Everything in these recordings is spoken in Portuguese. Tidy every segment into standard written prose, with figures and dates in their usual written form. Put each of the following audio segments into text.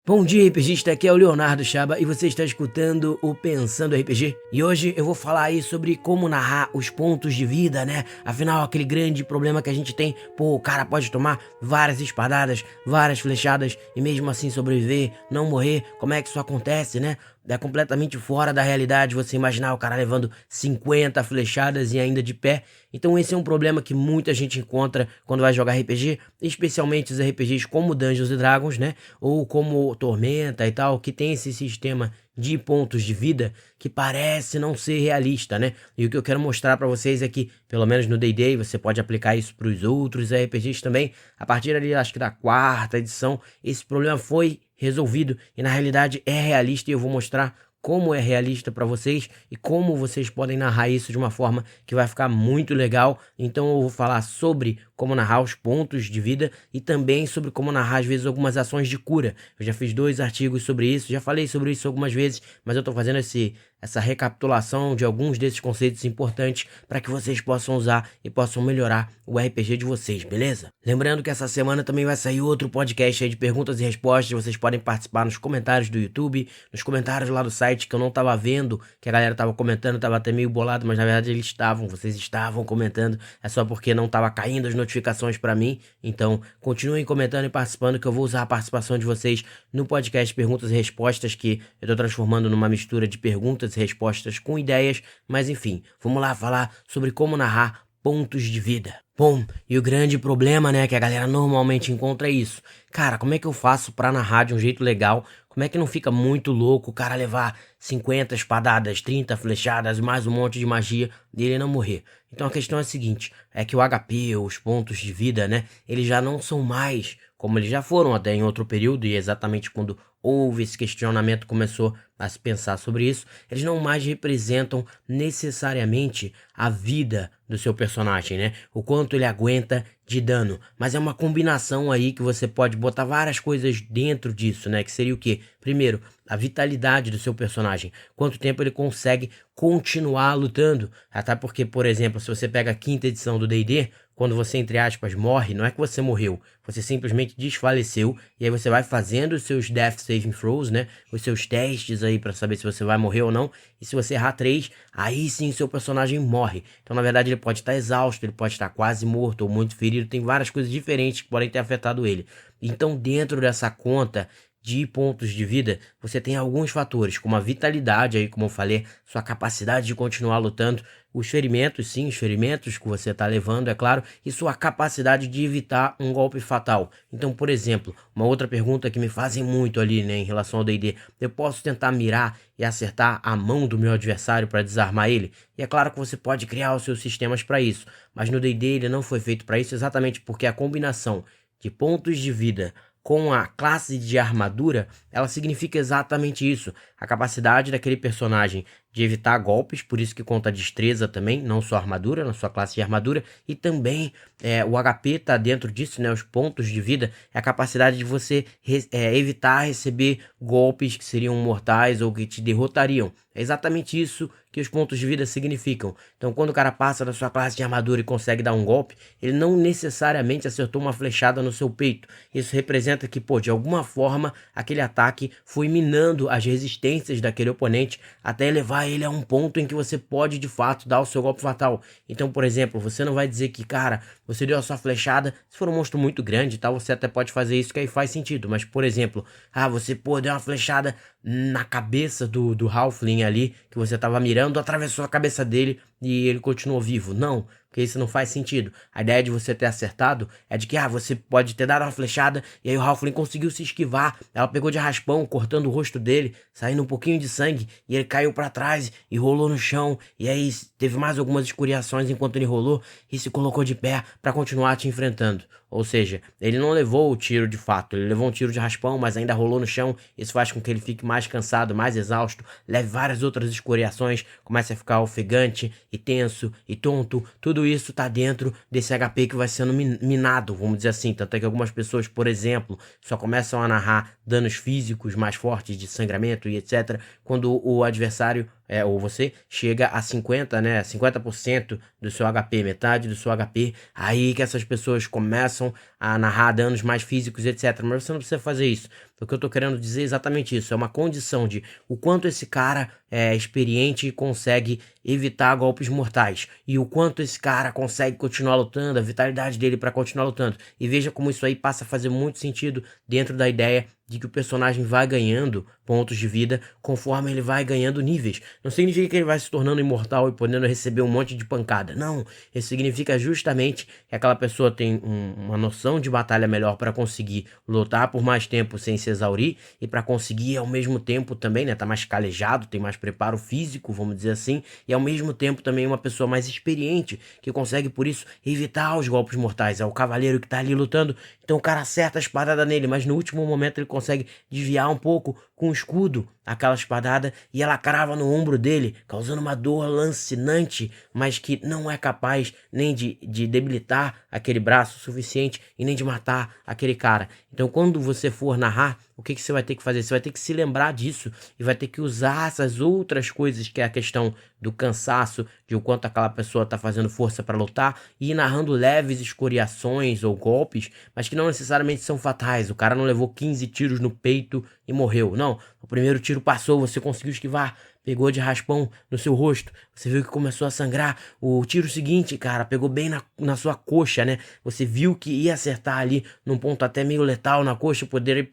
Bom dia, RPGista, aqui é o Leonardo Chaba e você está escutando o Pensando RPG. E hoje eu vou falar aí sobre como narrar os pontos de vida, né? Afinal, aquele grande problema que a gente tem, o cara pode tomar várias espadadas, várias flechadas e mesmo assim sobreviver, não morrer. Como é que isso acontece, né? É completamente fora da realidade você imaginar o cara levando 50 flechadas e ainda de pé. Então esse é um problema que muita gente encontra quando vai jogar RPG, especialmente os RPGs como Dungeons & Dragons, né? Ou como Tormenta e tal, que tem esse sistema de pontos de vida que parece não ser realista, né? E o que eu quero mostrar pra vocês é que, pelo menos no D&D, você pode aplicar isso pros outros RPGs também. A partir ali, acho que da 4ª edição, esse problema foi resolvido e na realidade é realista e eu vou mostrar como é realista para vocês e como vocês podem narrar isso de uma forma que vai ficar muito legal. Então eu vou falar sobre como narrar os pontos de vida e também sobre como narrar às vezes algumas ações de cura. Eu já fiz 2 artigos sobre isso, já falei sobre isso algumas vezes, mas eu tô fazendo essa recapitulação de alguns desses conceitos importantes para que vocês possam usar e possam melhorar o RPG de vocês, beleza? Lembrando que essa semana também vai sair outro podcast aí de perguntas e respostas. Vocês podem participar nos comentários do YouTube, nos comentários lá do site, que eu não tava vendo, que a galera tava comentando, tava até meio bolado, mas na verdade vocês estavam comentando, é só porque não tava caindo as notificações para mim. Então continuem comentando e participando, que eu vou usar a participação de vocês no podcast Perguntas e Respostas, que eu tô transformando numa mistura de perguntas e respostas com ideias, mas enfim, vamos lá falar sobre como narrar pontos de vida. Bom, e o grande problema, né, que a galera normalmente encontra é isso. Cara, como é que eu faço pra narrar de um jeito legal? Como é que não fica muito louco o cara levar 50 espadadas, 30 flechadas, mais um monte de magia e ele não morrer? Então a questão é a seguinte, é que o HP, os pontos de vida, né, eles já não são mais como eles já foram até em outro período, e exatamente quando houve esse questionamento, começou a se pensar sobre isso, eles não mais representam necessariamente a vida do seu personagem, né? O quanto ele aguenta de dano, mas é uma combinação aí que você pode botar várias coisas dentro disso, né? Que seria o quê? Primeiro, a vitalidade do seu personagem, quanto tempo ele consegue continuar lutando, até porque, por exemplo, se você pega a 5ª edição do D&D, quando você, entre aspas, morre, não é que você morreu, você simplesmente desfaleceu, e aí você vai fazendo os seus Death Saving Throws, né, os seus testes aí pra saber se você vai morrer ou não, e se você errar 3, aí sim seu personagem morre. Então, na verdade, ele pode estar exausto, ele pode estar quase morto ou muito ferido, tem várias coisas diferentes que podem ter afetado ele. Então, dentro dessa conta de pontos de vida, você tem alguns fatores, como a vitalidade aí, como eu falei, sua capacidade de continuar lutando, os ferimentos, sim, os ferimentos que você tá levando, é claro, e sua capacidade de evitar um golpe fatal. Então, por exemplo, uma outra pergunta que me fazem muito ali, né, em relação ao D&D, eu posso tentar mirar e acertar a mão do meu adversário para desarmar ele? E é claro que você pode criar os seus sistemas para isso, mas no D&D ele não foi feito para isso exatamente porque a combinação de pontos de vida com a classe de armadura, ela significa exatamente isso, a capacidade daquele personagem de evitar golpes, por isso que conta a destreza também, não só a armadura, na sua classe de armadura, e também o HP tá dentro disso, né, os pontos de vida, é a capacidade de você evitar receber golpes que seriam mortais ou que te derrotariam. É exatamente isso que os pontos de vida significam. Então, quando o cara passa da sua classe de armadura e consegue dar um golpe, ele não necessariamente acertou uma flechada no seu peito. Isso representa que, de alguma forma, aquele ataque foi minando as resistências daquele oponente até levar ele a um ponto em que você pode, de fato, dar o seu golpe fatal. Então, por exemplo, você não vai dizer que, cara, você deu a sua flechada, se for um monstro muito grande e tal, você até pode fazer isso, que aí faz sentido. Mas, por exemplo, você, deu uma flechada na cabeça do Halfling ali, que você tava mirando, atravessou a cabeça dele e ele continuou vivo. Não, porque isso não faz sentido. A ideia de você ter acertado é de que, você pode ter dado uma flechada e aí o Halfling conseguiu se esquivar. Ela pegou de raspão, cortando o rosto dele, saindo um pouquinho de sangue, e ele caiu pra trás e rolou no chão. E aí teve mais algumas escoriações enquanto ele rolou e se colocou de pé pra continuar te enfrentando. Ou seja, ele não levou o tiro de fato, ele levou um tiro de raspão, mas ainda rolou no chão. Isso faz com que ele fique mais cansado, mais exausto, leve várias outras escoriações, comece a ficar ofegante e tenso e tonto. Tudo isso tá dentro desse HP que vai sendo minado, vamos dizer assim. Tanto é que algumas pessoas, por exemplo, só começam a narrar danos físicos mais fortes de sangramento e etc. quando o adversário ou você chega a 50% do seu HP, metade do seu HP, aí que essas pessoas começam a narrar danos mais físicos, etc. Mas você não precisa fazer isso. O que eu tô querendo dizer é exatamente isso. É uma condição de o quanto esse cara é experiente e consegue evitar golpes mortais. E o quanto esse cara consegue continuar lutando, a vitalidade dele para continuar lutando. E veja como isso aí passa a fazer muito sentido dentro da ideia de que o personagem vai ganhando pontos de vida conforme ele vai ganhando níveis. Não significa que ele vai se tornando imortal e podendo receber um monte de pancada. Não. Isso significa justamente que aquela pessoa tem uma noção de batalha melhor para conseguir lutar por mais tempo sem se exaurir e para conseguir ao mesmo tempo também, né, tá mais calejado, tem mais preparo físico, vamos dizer assim, e ao mesmo tempo também uma pessoa mais experiente que consegue por isso evitar os golpes mortais. É o cavaleiro que tá ali lutando, então o cara acerta a espadada nele, mas no último momento ele consegue desviar um pouco com o escudo aquela espadada e ela crava no ombro dele, causando uma dor lancinante, mas que não é capaz nem de debilitar aquele braço o suficiente e nem de matar aquele cara. Então, quando você for narrar, o que você vai ter que fazer? Você vai ter que se lembrar disso e vai ter que usar essas outras coisas, que é a questão do cansaço, de o quanto aquela pessoa está fazendo força para lutar, e ir narrando leves escoriações ou golpes, mas que não necessariamente são fatais. O cara não levou 15 tiros no peito e morreu. Não, o primeiro tiro passou, você conseguiu esquivar, pegou de raspão no seu rosto, você viu que começou a sangrar. O tiro seguinte, cara, pegou bem na sua coxa, né? Você viu que ia acertar ali num ponto até meio letal na coxa, poderia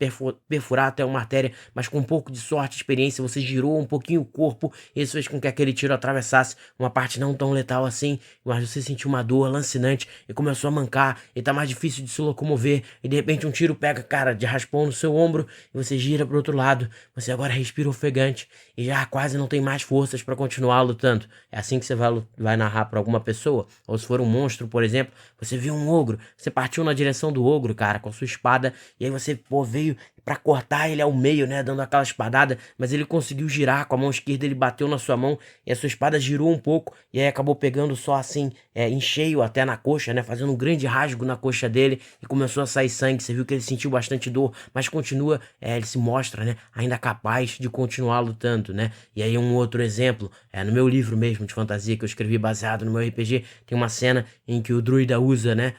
perfurar até uma artéria, mas com um pouco de sorte e experiência, você girou um pouquinho o corpo, e isso fez com que aquele tiro atravessasse uma parte não tão letal assim, mas você sentiu uma dor lancinante e começou a mancar, e tá mais difícil de se locomover, e de repente um tiro pega, cara, de raspão no seu ombro, e você gira pro outro lado, você agora respira ofegante, e já quase não tem mais forças para continuar lutando. É assim que você vai narrar para alguma pessoa? Ou se for um monstro, por exemplo, você viu um ogro, você partiu na direção do ogro, cara, com a sua espada, e aí você, pô, veio pra cortar ele ao meio, né, dando aquela espadada, mas ele conseguiu girar com a mão esquerda, ele bateu na sua mão, e a sua espada girou um pouco, e aí acabou pegando só assim, em cheio até na coxa, né, fazendo um grande rasgo na coxa dele, e começou a sair sangue. Você viu que ele sentiu bastante dor, mas continua, ele se mostra, né, ainda capaz de continuar lutando, né. E aí um outro exemplo, no meu livro mesmo de fantasia que eu escrevi baseado no meu RPG, tem uma cena em que o druida usa, né,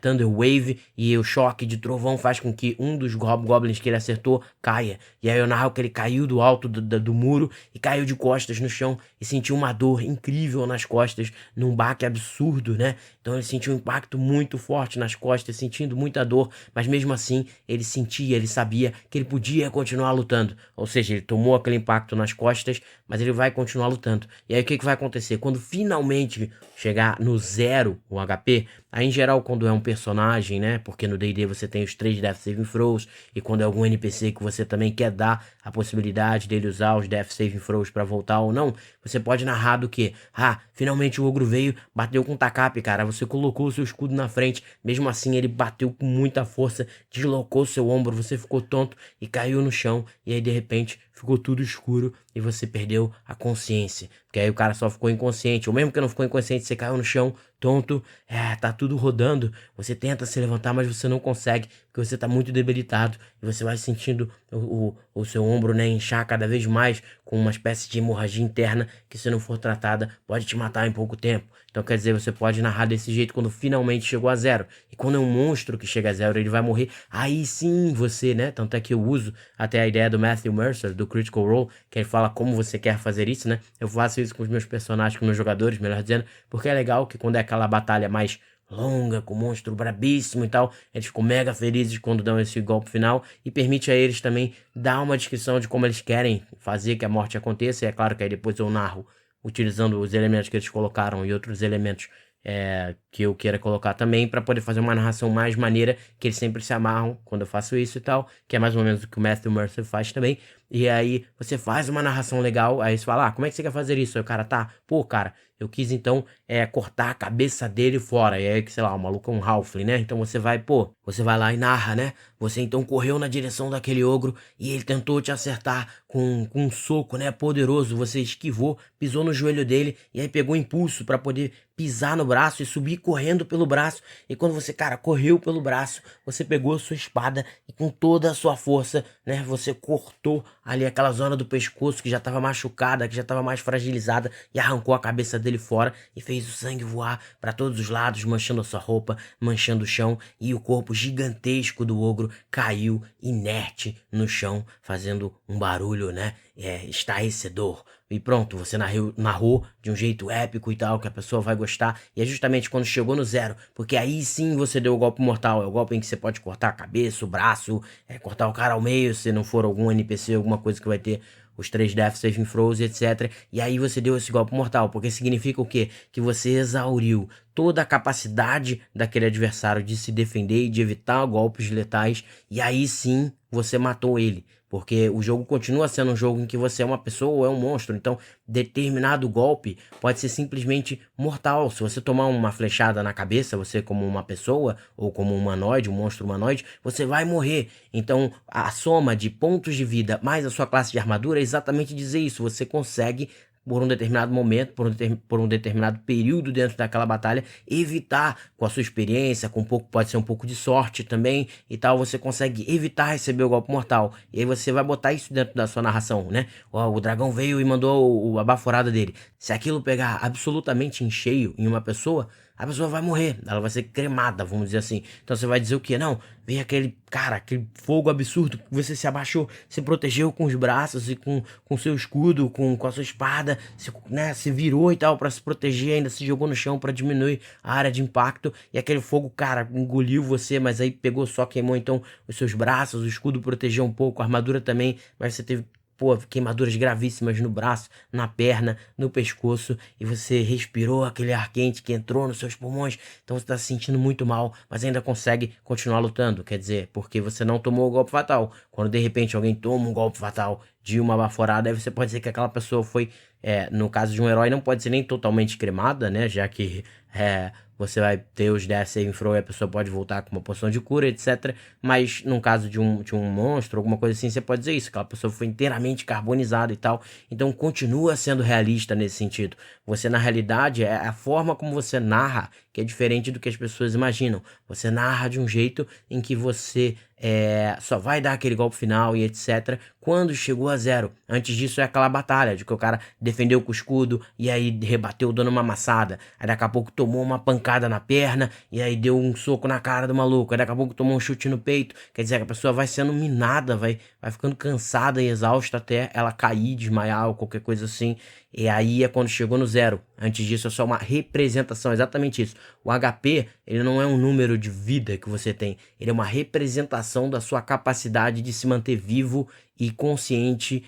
Thunder Wave, e o choque de trovão faz com que um dos goblins que ele acertou caia. E aí eu narro que ele caiu do alto do muro e caiu de costas no chão e sentiu uma dor incrível nas costas, num baque absurdo, né? Então ele sentiu um impacto muito forte nas costas, sentindo muita dor, mas mesmo assim ele sentia, ele sabia que ele podia continuar lutando. Ou seja, ele tomou aquele impacto nas costas, mas ele vai continuar lutando. E aí o que vai acontecer? Quando finalmente chegar no zero o HP, aí em geral quando é um personagem, né? Porque no D&D você tem os 3 Death Saving Throws, e quando é algum NPC que você também quer dar a possibilidade dele usar os Death Saving Throws pra voltar ou não, você pode narrar do que, finalmente o ogro veio, bateu com o tacape, cara, você colocou o seu escudo na frente, mesmo assim ele bateu com muita força, deslocou seu ombro, você ficou tonto e caiu no chão, e aí de repente ficou tudo escuro e você perdeu a consciência, porque aí o cara só ficou inconsciente, ou mesmo que não ficou inconsciente, você caiu no chão, tonto, tá tudo rodando, você tenta se levantar, mas você não consegue, porque você tá muito debilitado, e você vai sentindo o seu ombro, né, inchar cada vez mais, com uma espécie de hemorragia interna, que se não for tratada, pode te matar em pouco tempo. Então quer dizer, você pode narrar desse jeito quando finalmente chegou a zero, e quando é um monstro que chega a zero, ele vai morrer, aí sim você, né, tanto é que eu uso até a ideia do Matthew Mercer, do Critical Role, que ele fala como você quer fazer isso, né, eu faço isso com os meus personagens, com meus jogadores, melhor dizendo, porque é legal que quando é aquela batalha mais longa, com monstro brabíssimo e tal, eles ficam mega felizes quando dão esse golpe final, e permite a eles também dar uma descrição de como eles querem fazer que a morte aconteça, e é claro que aí depois eu narro utilizando os elementos que eles colocaram e outros elementos que eu queira colocar também, para poder fazer uma narração mais maneira, que eles sempre se amarram quando eu faço isso e tal, que é mais ou menos o que o Matthew Mercer faz também. E aí você faz uma narração legal, aí você fala, como é que você quer fazer isso? Aí o cara, pô, cara, eu quis então cortar a cabeça dele fora. E aí, sei lá, o maluco é um Halfling, né? Então você vai lá e narra, né? Você então correu na direção daquele ogro e ele tentou te acertar com um soco, né? Poderoso. Você esquivou, pisou no joelho dele e aí pegou impulso para poder pisar no braço e subir correndo pelo braço. E quando você, cara, correu pelo braço, você pegou a sua espada e com toda a sua força, né? Você cortou ali aquela zona do pescoço que já estava machucada, que já estava mais fragilizada, e arrancou a cabeça dele dele fora e fez o sangue voar para todos os lados, manchando a sua roupa, manchando o chão, e o corpo gigantesco do ogro caiu inerte no chão, fazendo um barulho, né, estarrecedor. E pronto, você narrou de um jeito épico e tal, que a pessoa vai gostar. E é justamente quando chegou no 0, porque aí sim você deu o golpe mortal. É o golpe em que você pode cortar a cabeça, o braço, cortar o cara ao meio, se não for algum NPC, alguma coisa que vai ter os 3 Death Saving Throws, etc. E aí você deu esse golpe mortal, porque significa o quê? Que você exauriu toda a capacidade daquele adversário de se defender e de evitar golpes letais. E aí sim você matou ele. Porque o jogo continua sendo um jogo em que você é uma pessoa ou é um monstro. Então, determinado golpe pode ser simplesmente mortal. Se você tomar uma flechada na cabeça, você como uma pessoa ou como um humanoide, um monstro humanoide, você vai morrer. Então, a soma de pontos de vida mais a sua classe de armadura é exatamente dizer isso. Você consegue, por um determinado momento, por um determinado período dentro daquela batalha, evitar, com a sua experiência, com um pouco, pode ser um pouco de sorte também e tal, você consegue evitar receber o golpe mortal. E aí você vai botar isso dentro da sua narração, né? O dragão veio e mandou a baforada dele. Se aquilo pegar absolutamente em cheio em uma pessoa, a pessoa vai morrer, ela vai ser cremada, vamos dizer assim. Então você vai dizer o quê? Não, veio aquele fogo absurdo, você se abaixou, se protegeu com os braços e com seu escudo, com a sua espada, se virou e tal pra se proteger, ainda se jogou no chão pra diminuir a área de impacto, e aquele fogo, cara, engoliu você, mas aí pegou só, queimou então os seus braços, o escudo protegeu um pouco, a armadura também, mas você teve queimaduras gravíssimas no braço, na perna, no pescoço, e você respirou aquele ar quente que entrou nos seus pulmões, então você está se sentindo muito mal, mas ainda consegue continuar lutando, quer dizer, porque você não tomou o golpe fatal. Quando de repente alguém toma um golpe fatal de uma baforada, aí você pode dizer que aquela pessoa foi, no caso de um herói, não pode ser nem totalmente cremada, né, já que você vai ter os Death Saving Throw e a pessoa pode voltar com uma poção de cura, etc. Mas no caso de um monstro, alguma coisa assim, você pode dizer isso, aquela pessoa foi inteiramente carbonizada e tal. Então continua sendo realista nesse sentido. Você, na realidade, é a forma como você narra que é diferente do que as pessoas imaginam. Você narra de um jeito em que você só vai dar aquele golpe final e etc. quando chegou a 0. Antes disso é aquela batalha de que o cara defendeu com o escudo e aí rebateu dando uma amassada. Aí daqui a pouco tomou uma pancada na perna e aí deu um soco na cara do maluco. Aí daqui a pouco tomou um chute no peito. Quer dizer que a pessoa vai sendo minada, vai ficando cansada e exausta até ela cair, desmaiar ou qualquer coisa assim. E aí é quando chegou no 0. Antes disso é só uma representação, exatamente isso. O HP, ele não é um número de vida que você tem, ele é uma representação da sua capacidade de se manter vivo e consciente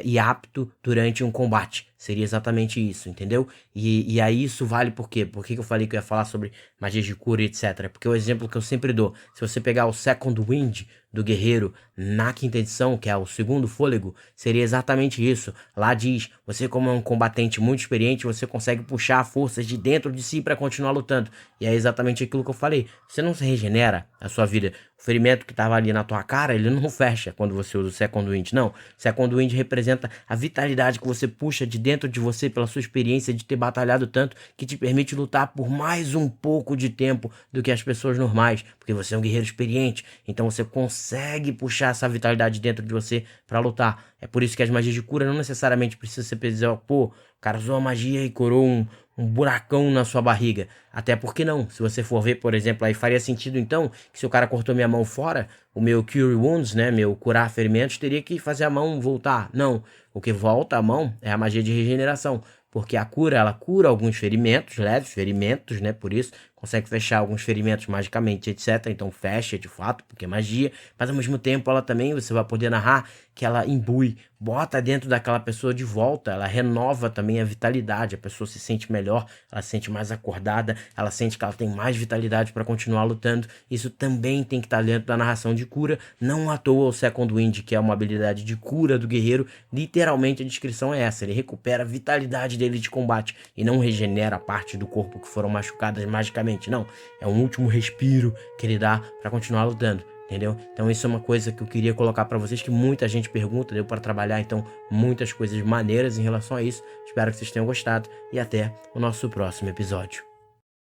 e apto durante um combate. Seria exatamente isso, entendeu? E aí isso vale por quê? Por que eu falei que eu ia falar sobre magias de cura e etc? Porque o exemplo que eu sempre dou, se você pegar o Second Wind do guerreiro na 5ª edição, que é o segundo fôlego, seria exatamente isso. Lá diz, você como é um combatente muito experiente, você consegue puxar forças de dentro de si para continuar lutando. E é exatamente aquilo que eu falei. Você não se regenera a sua vida. O ferimento que estava ali na tua cara, ele não fecha quando você usa o Second Wind, não. Second Wind representa a vitalidade que você puxa de dentro de você pela sua experiência de ter batalhado tanto, que te permite lutar por mais um pouco de tempo do que as pessoas normais, porque você é um guerreiro experiente, então você consegue puxar essa vitalidade dentro de você para lutar. É por isso que as magias de cura não necessariamente precisam ser dizer, pô, o cara usou a magia e curou um buracão na sua barriga. Até porque não, se você for ver, por exemplo, aí faria sentido então que se o cara cortou minha mão fora, o meu Cure Wounds, né, meu curar ferimentos, teria que fazer a mão voltar. Não, o que volta a mão é a magia de regeneração, porque a cura, ela cura alguns ferimentos, leves ferimentos, né, por isso consegue fechar alguns ferimentos magicamente, etc. Então fecha de fato, porque é magia, mas ao mesmo tempo ela também, você vai poder narrar que ela imbui, bota dentro daquela pessoa de volta, ela renova também a vitalidade, a pessoa se sente melhor, ela se sente mais acordada, ela sente que ela tem mais vitalidade para continuar lutando. Isso também tem que estar dentro da narração de cura, não à toa o Second Wind, que é uma habilidade de cura do guerreiro, literalmente a descrição é essa, ele recupera a vitalidade dele de combate e não regenera a parte do corpo que foram machucadas magicamente. Não, é um último respiro que ele dá para continuar lutando, entendeu? Então isso é uma coisa que eu queria colocar para vocês, que muita gente pergunta, deu para trabalhar então muitas coisas maneiras em relação a isso. Espero que vocês tenham gostado e até o nosso próximo episódio.